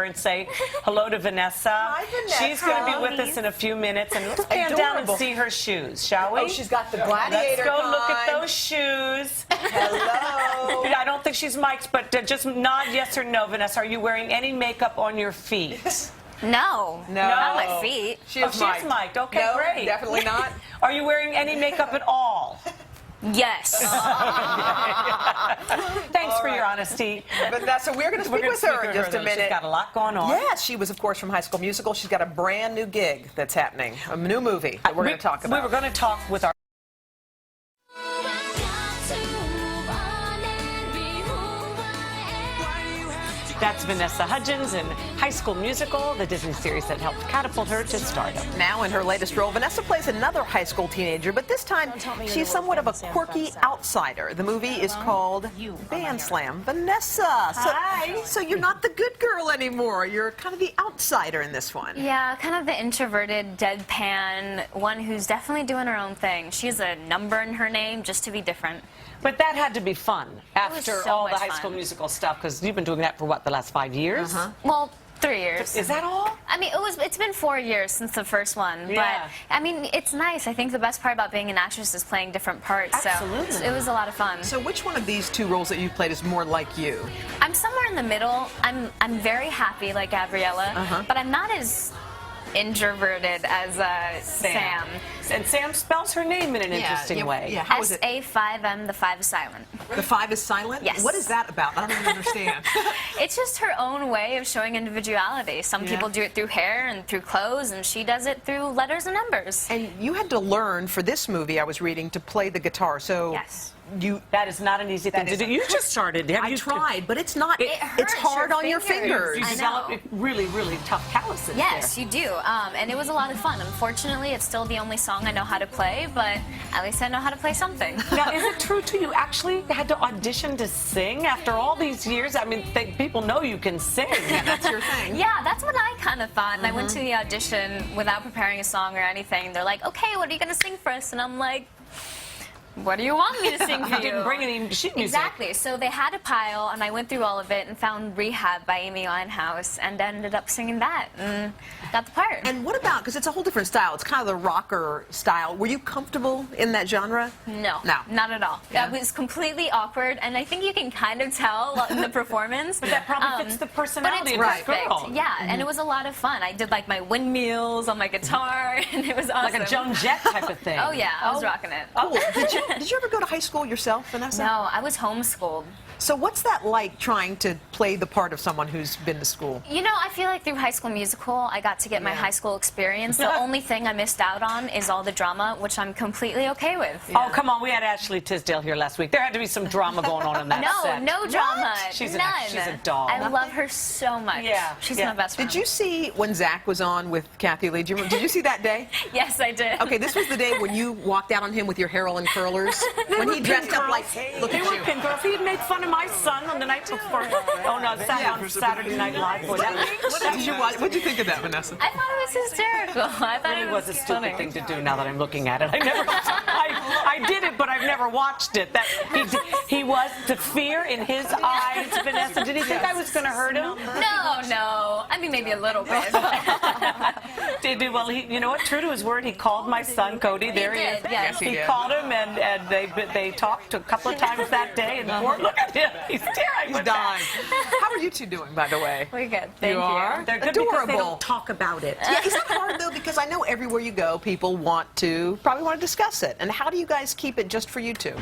and say hello to Vanessa. Hi, Vanessa. She's going to be with us in a few minutes, and let's pan down and see her shoes, shall we? Oh, she's got the gladiator Let's go kind. look at those shoes. Hello. I don't think she's mic'd, but just nod yes or no, Vanessa. Are you wearing any makeup on your feet? No. Not my feet. She is mic'd. Okay, no, great. Definitely not. Are you wearing any makeup at all? Yes. Thanks for your honesty. Vanessa, we're going to speak with her in just a minute. She's got a lot going on. Yes, she was, of course, from High School Musical. She's got a brand new gig that's happening, a new movie that we're going to talk about. We were going to talk with our... That's Vanessa Hudgens in High School Musical, the Disney series that helped catapult her to stardom. Now in her latest role, Vanessa plays another high school teenager, but this time she's somewhat of a quirky outsider. The movie is called Band Slam. Vanessa! Hi! So you're not the good girl anymore. You're kind of the outsider in this one. Yeah, kind of the introverted, deadpan, one who's definitely doing her own thing. She has a number in her name just to be different. But that had to be fun after so all the much High School fun. Musical stuff, because you've been doing that for, what, the last 5 years? Well, 3 years. Is that all? I mean, it's been 4 years since the first one, Yeah. but I mean, it's nice. I think the best part about being an actress is playing different parts. Absolutely. So it was a lot of fun. So which one of these two roles that you've played is more like you? I'm somewhere in the middle. I'm very happy like Gabriella, but I'm not as introverted as Sam. And Sam spells her name in an interesting way. Yeah, how is it? S-A-5-M, the 5 is silent. The 5 is silent? Yes. What is that about? I don't even understand. It's just her own way of showing individuality. Some people do it through hair and through clothes, and she does it through letters and numbers. And you had to learn for this movie, I was reading, to play the guitar. So Yes. That is not an easy thing to do. You just started. I tried, but it's not. It it's hurts hard your on your fingers. You I develop know. really, really tough calluses Yes, there. you do. And it was a lot of fun. Unfortunately, it's still the only song I know how to play, but at least I know how to play something. Now, is it true too? You actually had to audition to sing after all these years? I mean, people know you can sing. Yeah, that's your thing. Yeah, that's what I kind of thought. And I went to the audition without preparing a song or anything. They're like, okay, what are you going to sing for us? And I'm like, what do you want me to sing for you? You didn't bring any sheet music. Exactly. So they had a pile, and I went through all of it and found Rehab by Amy Winehouse and ended up singing that and got the part. And what about, because it's a whole different style, it's kind of the rocker style. Were you comfortable in that genre? No, No. not at all. Yeah. That was completely awkward, and I think you can kind of tell in the performance. But that probably fits the personality but of it's this perfect. girl. Yeah, and it was a lot of fun. I did like my windmills on my guitar, and it was awesome. Like a Joan Jett type of thing. Oh yeah, I was rocking it. Cool. Did you ever go to high school yourself, Vanessa? No, I was homeschooled. So what's that like, trying to play the part of someone who's been to school? You know, I feel like through High School Musical, I got to get my high school experience. The only thing I missed out on is all the drama, which I'm completely okay with. Oh, come on. We had Ashley Tisdale here last week. There had to be some drama going on in that set. No drama. She's None. she's a doll. I love her so much. Yeah, She's yeah. my best friend. Did you see when Zach was on with Kathie Lee? Did you see that day? Yes, I did. Okay, this was the day when you walked out on him with your hair all in curlers. When he dressed up like, look They at were you. pin girls. He had made fun of my son on the night before. Oh, no, on Saturday Night Live. What did you think of that, Vanessa? I thought it was hysterical. I thought It it was a stupid funny. thing to do now that I'm looking at it. I did it, but I've never watched it. He was, the fear in his eyes, Vanessa. Did he think I was going to hurt him? No. I mean, maybe a little bit. Well, you know what? True to his word, he called my son, Cody. There he is. did, yes. He called him, and they talked a couple of times that day. And look at him. He's tearing. He's dying. How are you two doing, by the way? We're good. Thank you. are? They're good because they Adorable. don't talk about it. Yeah, is that hard though? Because I know everywhere you go, people probably want to discuss it. And how do you guys keep it just for you two?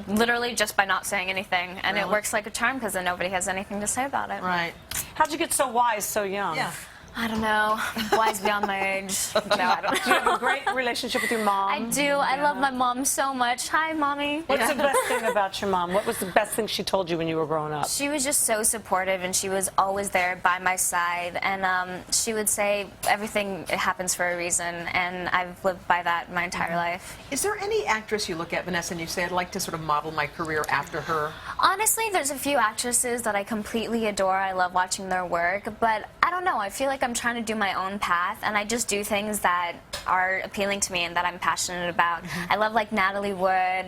Literally just by not saying anything. And it works like a charm because then nobody has anything to say about it. Right. How'd you get so wise so young? Yeah. I don't know. Wise beyond my age. No, I don't Do you have a great relationship with your mom? I do. I love my mom so much. Hi, Mommy. What's the best thing about your mom? What was the best thing she told you when you were growing up? She was just so supportive, and she was always there by my side. And she would say everything happens for a reason, and I've lived by that my entire life. Is there any actress you look at, Vanessa, and you say, I'd like to sort of model my career after her? Honestly, there's a few actresses that I completely adore. I love watching their work, but I don't know. I feel like I'm trying to do my own path, and I just do things that are appealing to me and that I'm passionate about. I love like Natalie Wood.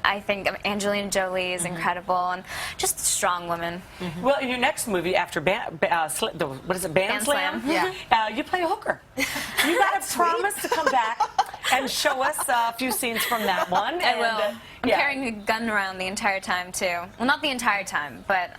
I think Angelina Jolie is incredible and just a strong woman. Well, in your next movie after what is it, Band Slam? Yeah. You play a hooker. You got to promise to come back and show us a few scenes from that one. I will. I'm yeah. carrying a gun around the entire time, too. Well, not the entire time, but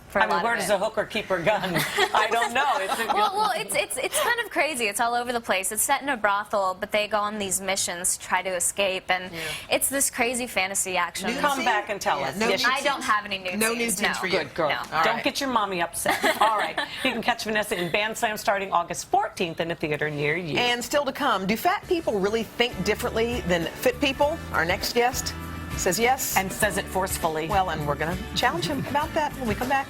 for a lot where of does it. a hooker keep her gun? I don't know. Well, it's kind of crazy. It's all over the place. It's set in a brothel, but they go on these missions to try to escape, and it's this crazy fantasy action. Come back and tell us. No Yes, I don't have any nude No scenes. nude scenes for you. Good girl. No. Don't get your mommy upset. All right. You can catch Vanessa in Band Slam starting August 14th in a theater near you. And still to come, do fat people really think differently than fit people? Our next guest says yes. And says it forcefully. Well, and we're going to challenge him about that when we come back.